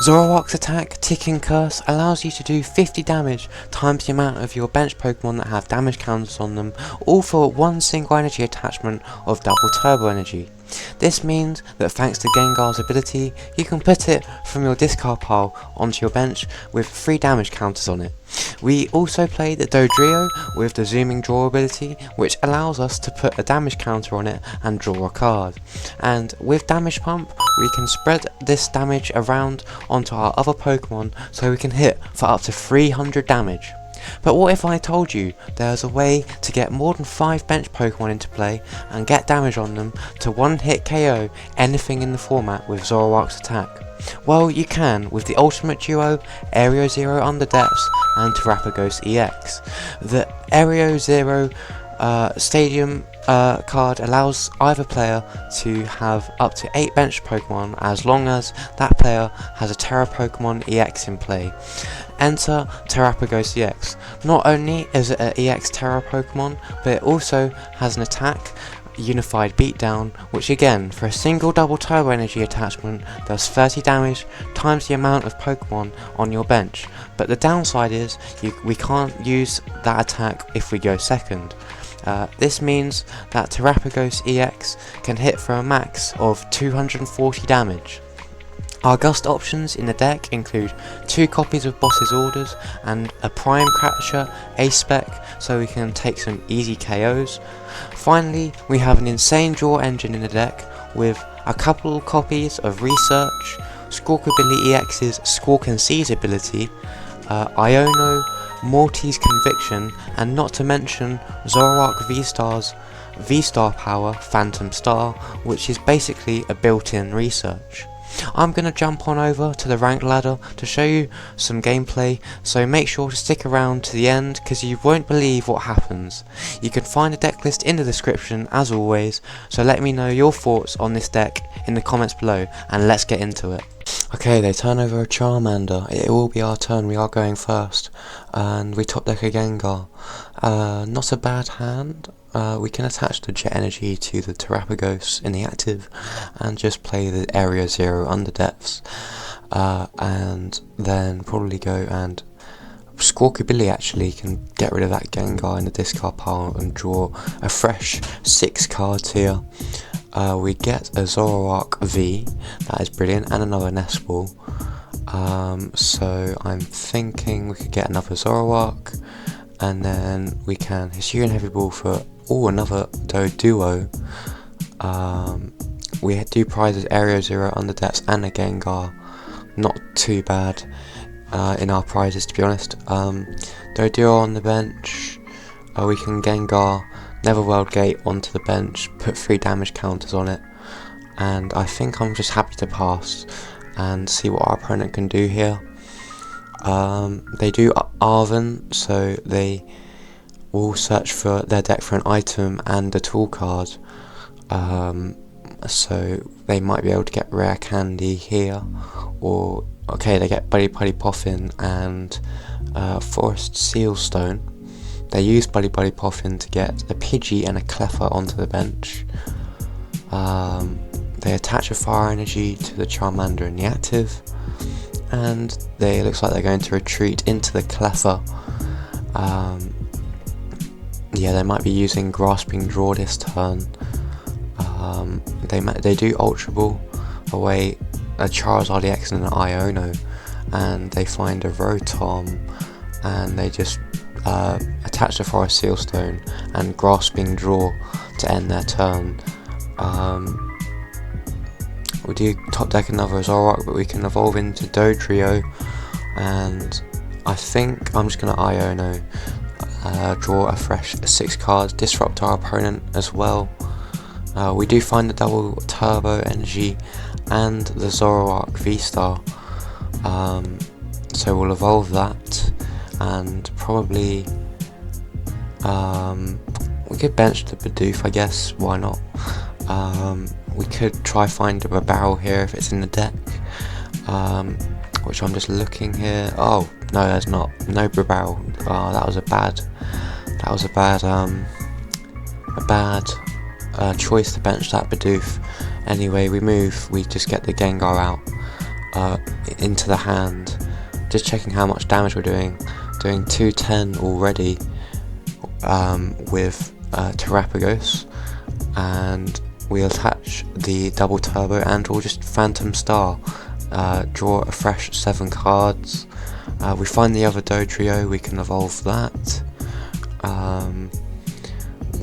Zoroark's attack, Ticking Curse, allows you to do 50 damage times the amount of your bench Pokemon that have damage counters on them, all for one single energy attachment of double turbo energy. This means that thanks to Gengar's ability, you can put it from your discard pile onto your bench with 3 damage counters on it. We also play the Dodrio with the zooming draw ability, which allows us to put a damage counter on it and draw a card. And with Damage Pump, we can spread this damage around onto our other Pokemon so we can hit for up to 300 damage. But what if I told you there's a way to get more than 5 bench Pokemon into play and get damage on them to one hit KO anything in the format with Zoroark's attack? Well, you can with the Ultimate Duo, Area Zero Underdepths and Terapagos EX. The Area Zero Stadium card allows either player to have up to 8 bench Pokemon as long as that player has a Terra Pokemon EX in play. Enter Terapagos EX. Not only is it an EX Terra Pokemon, but it also has an attack, Unified Beatdown, which again, for a single double turbo energy attachment, does 30 damage times the amount of Pokemon on your bench. But the downside is, we can't use that attack if we go second. This means that Terapagos EX can hit for a max of 240 damage. Our gust options in the deck include 2 copies of Boss's Orders and a Prime Catcher A-Spec so we can take some easy KOs. Finally, we have an insane draw engine in the deck with a couple copies of Research, Squawkabilly EX's Squawk and Seize ability, Iono, Morty's Conviction, and not to mention Zoroark VSTAR's V-Star power, Phantom Star, which is basically a built-in Research. I'm going to jump on over to the ranked ladder to show you some gameplay, so make sure to stick around to the end because you won't believe what happens. You can find the deck list in the description as always, so let me know your thoughts on this deck in the comments below and let's get into it. Okay, they turn over a Charmander. It will be our turn, we are going first, and we top deck a Gengar. Not a bad hand. We can attach the Jet Energy to the Terapagos in the active and just play the Area Zero Underdepths, and then probably go and Squawkabilly actually can get rid of that Gengar in the discard pile and draw a fresh 6 cards here. We get a Zoroark V, that is brilliant, and another Nest Ball. So I'm thinking we could get another Zoroark, and then we can Hisuian Heavy Ball for another Doduo. We do prizes Area Zero Underdepths and a Gengar. Not too bad in our prizes, to be honest. Doduo on the bench. We can Gengar Netherworld Gate onto the bench, put 3 damage counters on it, and I think I'm just happy to pass and see what our opponent can do here. They do Arven, so they will search for their deck for an item and a tool card, so they might be able to get Rare Candy here, or okay, they get Buddy Poffin and Forest Sealstone. They use Buddy Poffin to get a Pidgey and a Cleffa onto the bench. They attach a Fire Energy to the Charmander in the active, and looks like they're going to retreat into the Cleffa. Yeah, they might be using Grasping Draw this turn. They do Ultra Ball away a Charizard EX and an Iono, and they find a Rotom, and they just attach the Forest Sealstone and Grasping Draw to end their turn. We do top deck another Zoroark, but we can evolve into Dodrio, and I think I'm just going to Iono, draw a fresh 6 cards, disrupt our opponent as well. We do find the double turbo energy and the Zoroark VSTAR, so we'll evolve that, and probably we could bench the Bidoof, I guess, why not. We could try find a Bibarel here if it's in the deck, which I'm just looking here. Oh no, there's not, no Bibarel. Oh, that was a bad choice to bench that Bidoof. Anyway, we just get the Gengar out, into the hand. Just checking how much damage we're doing. Doing 210 already with Terapagos, and we attach the double turbo and we'll just Phantom Star, draw a fresh 7 cards. We find the other Dodrio, we can evolve that.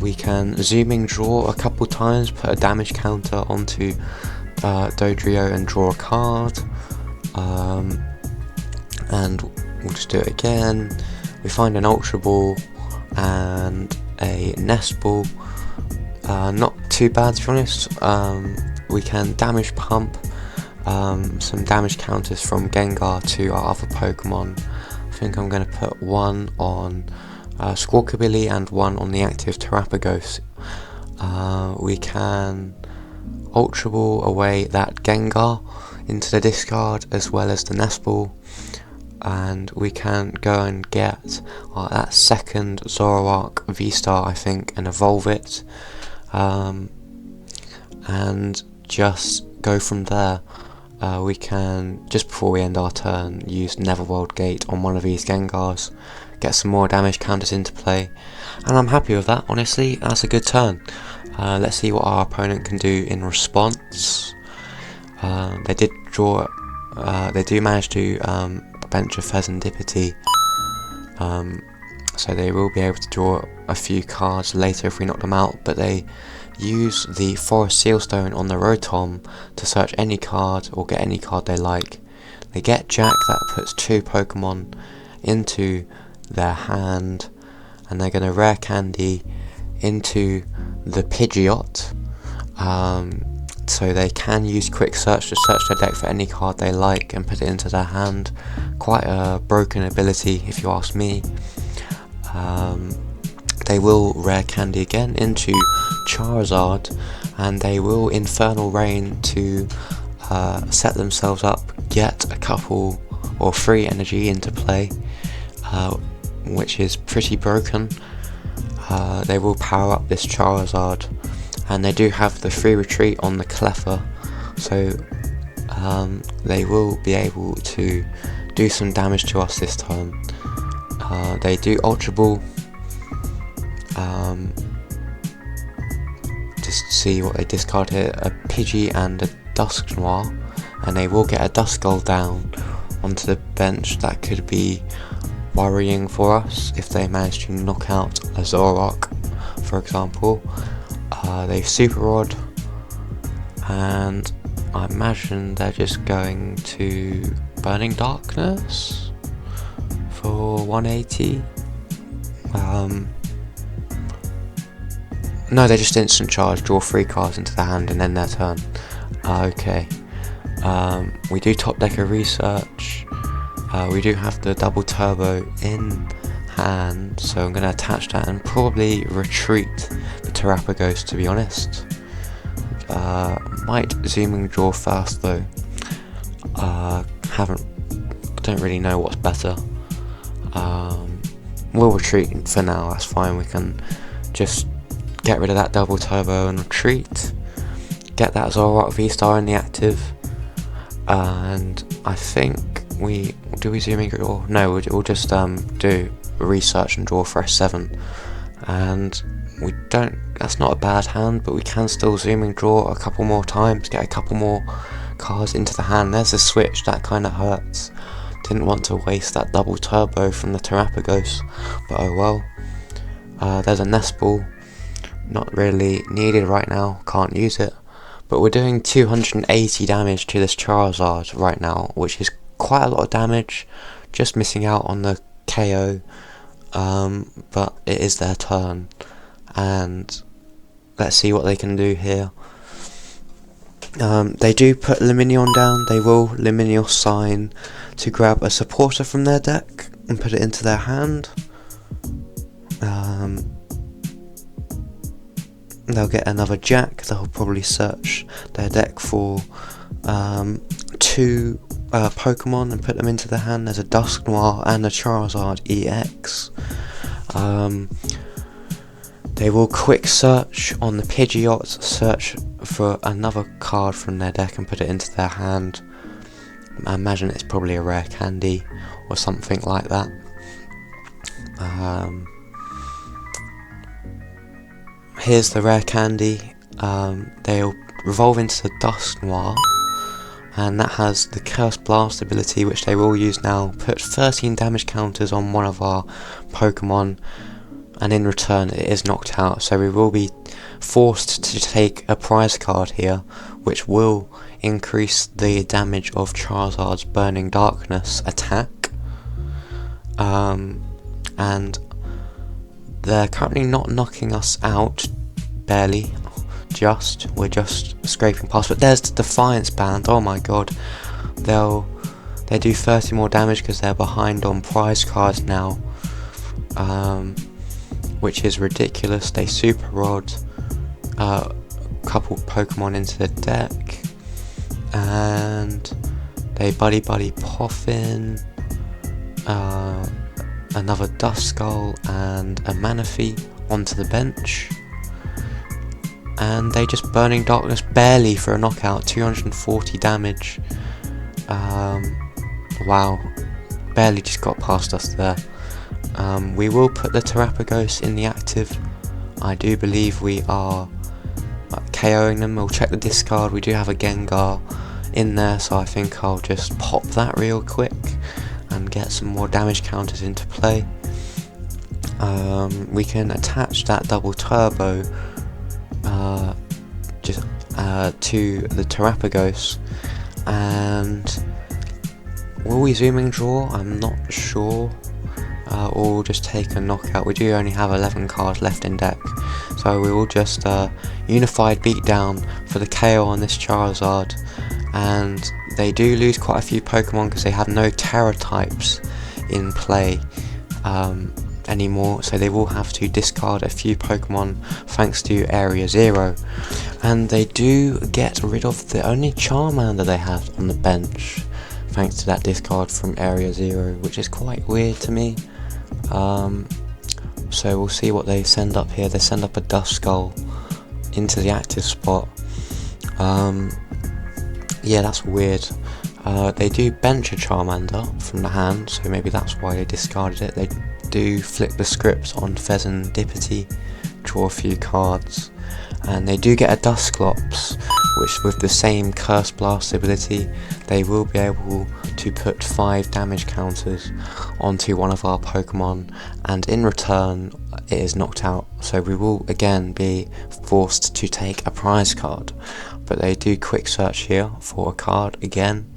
We can zooming draw a couple times, put a damage counter onto Dodrio and draw a card, and we'll just do it again. We find an Ultra Ball and a Nest Ball, not too bad to be honest. We can Damage Pump some damage counters from Gengar to our other Pokemon. I think I'm going to put one on Squawkabilly and one on the active Terapagos. We can Ultra Ball away that Gengar into the discard as well as the Nest Ball, and we can go and get that second Zoroark VSTAR, I think, and evolve it, and just go from there. We can, just before we end our turn, use Netherworld Gate on one of these Gengars, get some more damage counters into play, and I'm happy with that. Honestly, that's a good turn. Let's see what our opponent can do in response. They did draw, they do manage to bench a Fezandipiti, so they will be able to draw a few cards later if we knock them out, but they use the Forest Sealstone on the Rotom to search any card or get any card they like. They get Jack, that puts 2 Pokemon into their hand, and they're going to rare candy into the Pidgeot, so they can use Quick Search to search their deck for any card they like and put it into their hand. Quite a broken ability if you ask me. They will rare candy again into Charizard, and they will Infernal Rain to set themselves up, get a couple or 3 energy into play, which is pretty broken. They will power up this Charizard, and they do have the free retreat on the Cleffa, so they will be able to do some damage to us this time. They do Ultra Ball, just see what they discard here, a Pidgey and a Dusknoir, and they will get a Duskull down onto the bench. That could be worrying for us if they manage to knock out a Zoroark, for example. They've Super Rod, and I imagine they're just going to Burning Darkness for 180. No, they just instant charge, draw 3 cards into the hand and end their turn. Okay. We do top decker research. We do have the double turbo in hand, so I'm going to attach that and probably retreat the Terapagos, to be honest. Might zooming draw first though. Don't really know what's better. We'll retreat for now, that's fine. We can just get rid of that double turbo and retreat. Get that Zoroark VSTAR in the active, and I think we zooming draw? No, we'll just do research and draw a fresh 7, and we don't. That's not a bad hand, but we can still zooming draw a couple more times, get a couple more cards into the hand. There's a switch that kind of hurts. Didn't want to waste that double turbo from the Terapagos, but oh well. There's a Nest Ball, not really needed right now, can't use it, but we're doing 280 damage to this Charizard right now, which is quite a lot of damage, just missing out on the KO, but it is their turn, and let's see what they can do here. They do put Luminion down. They will Luminion Sign to grab a supporter from their deck and put it into their hand. They'll get another Jack. They'll probably search their deck for 2 Pokemon and put them into their hand. There's a Dusknoir and a Charizard EX. They will quick search on the Pidgeot, search for another card from their deck and put it into their hand. I imagine it's probably a rare candy or something like that. Here's the rare candy. They'll revolve into the Dust Noir, and that has the Curse Blast ability, which they will use now. Put 13 damage counters on one of our Pokemon, and in return it is knocked out, so we will be forced to take a prize card here, which will increase the damage of Charizard's Burning Darkness attack. And they're currently not knocking us out, barely, we're just scraping past. But there's the Defiance Band. Oh my god, they do 30 more damage because they're behind on prize cards now, which is ridiculous. They Super Rod a couple Pokemon into the deck, and they Buddy Poffin, another Duskull and a Manaphy onto the bench, and they just Burning Darkness barely for a knockout, 240 damage. Wow, barely just got past us there. We will put the Terapagos in the active. I do believe we are KOing them. We'll check the discard. We do have a Gengar in there, so I think I'll just pop that real quick and get some more damage counters into play. We can attach that double turbo to the Terapagos, and will we zooming draw? I'm not sure. Or we'll just take a knockout. We do only have 11 cards left in deck, so we will just Unified Beatdown for the KO on this Charizard. And they do lose quite a few Pokemon because they have no Terra types in play anymore, so they will have to discard a few Pokemon thanks to Area 0. And they do get rid of the only Charmander they have on the bench thanks to that discard from Area 0, which is quite weird to me. So we'll see what they send up here. They send up a Duskull into the active spot. Yeah, that's weird. They do bench a Charmander from the hand, so maybe that's why they discarded it. They do flip the script on Fezandipiti, draw a few cards, and they do get a Dusclops, which with the same Curse Blast ability, they will be able to put 5 damage counters onto one of our Pokemon, and in return it is knocked out, so we will again be forced to take a prize card. But they do quick search here for a card again,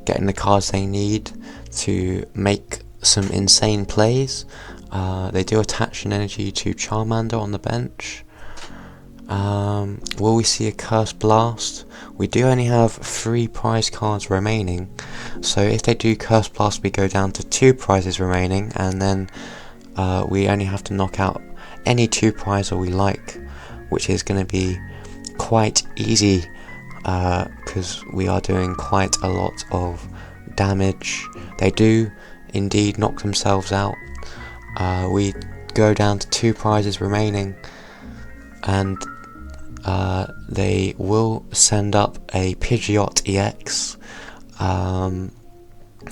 getting the cards they need to make some insane plays. They do attach an energy to Charmander on the bench. Will we see a Curse Blast? We do only have 3 prize cards remaining, so if they do Curse Blast we go down to 2 prizes remaining, and then we only have to knock out any 2 prizes we like, which is going to be quite easy because we are doing quite a lot of damage. They do indeed knock themselves out. We go down to 2 prizes remaining, and they will send up a Pidgeot EX.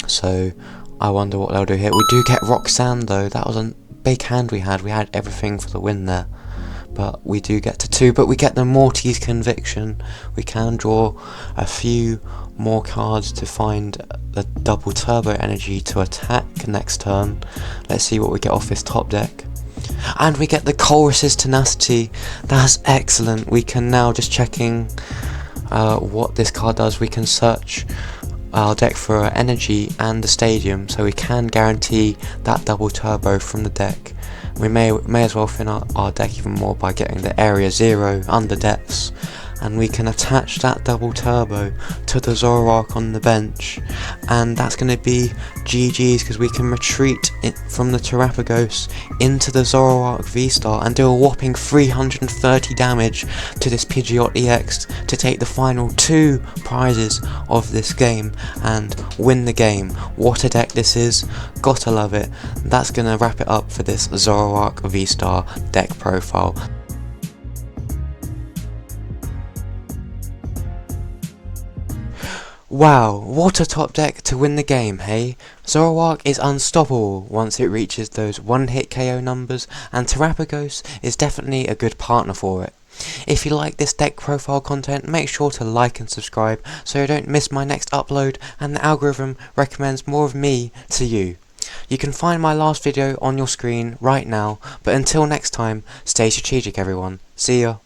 So I wonder what they'll do here. We do get Roxanne though. That was a big hand we had. We had everything for the win there. But we do get to 2, but we get the Morty's Conviction. We can draw a few more cards to find the double turbo energy to attack next turn. Let's see what we get off this top deck. And we get the Colress's Tenacity. That's excellent. We can now, just checking what this card does, we can search our deck for energy and the stadium, so we can guarantee that double turbo from the deck. We may as well thin our deck even more by getting the Area 0 Underdepths, and we can attach that double turbo to the Zoroark on the bench, and that's going to be GG's because we can retreat from the Terapagos into the Zoroark VSTAR and do a whopping 330 damage to this Pidgeot EX to take the final 2 prizes of this game and win the game. What a deck this is, gotta love it. That's going to wrap it up for this Zoroark VSTAR deck profile. Wow, what a top deck to win the game, hey? Zoroark is unstoppable once it reaches those one-hit KO numbers, and Terapagos is definitely a good partner for it. If you like this deck profile content, make sure to like and subscribe so you don't miss my next upload and the algorithm recommends more of me to you. You can find my last video on your screen right now, but until next time, stay strategic everyone. See ya.